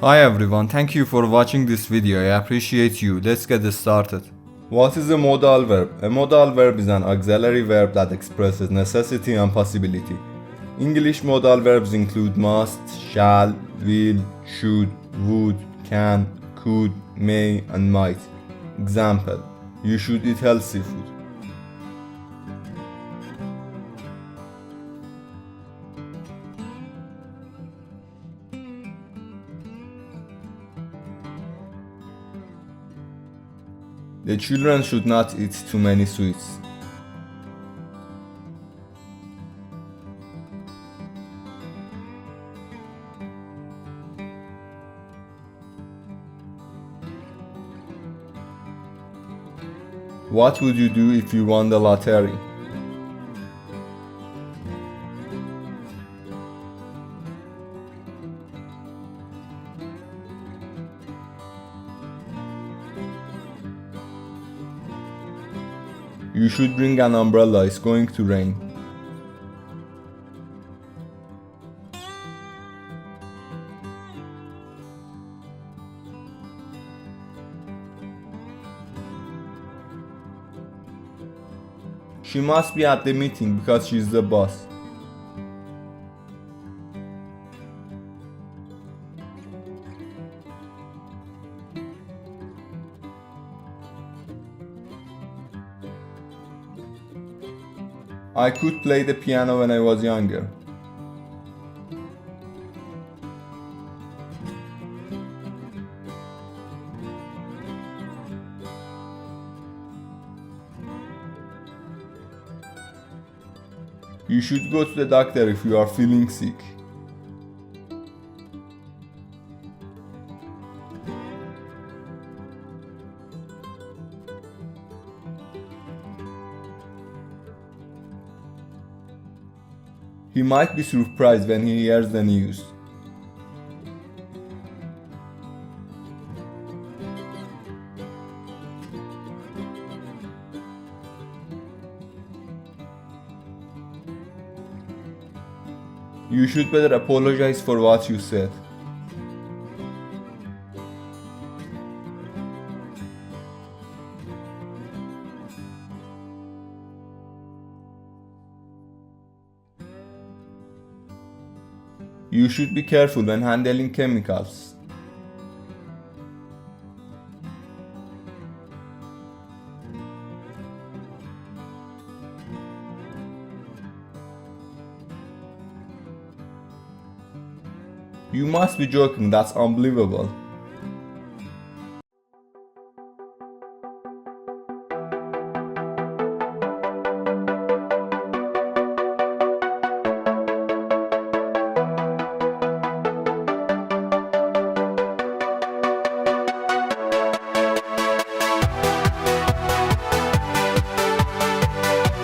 Hi everyone, thank you for watching this video. I appreciate you. Let's get started. What is a modal verb? A modal verb is an auxiliary verb that expresses necessity and possibility. English modal verbs include must, shall, will, should, would, can, could, may, and might. Example: you should eat healthy food. The children should not eat too many sweets. What would you do if you won the lottery? You should bring an umbrella, it's going to rain. She must be at the meeting because she's the boss. I could play the piano when I was younger. You should go to the doctor if you are feeling sick. He might be surprised when he hears the news. You should better apologize for what you said. You should be careful when handling chemicals. You must be joking, that's unbelievable.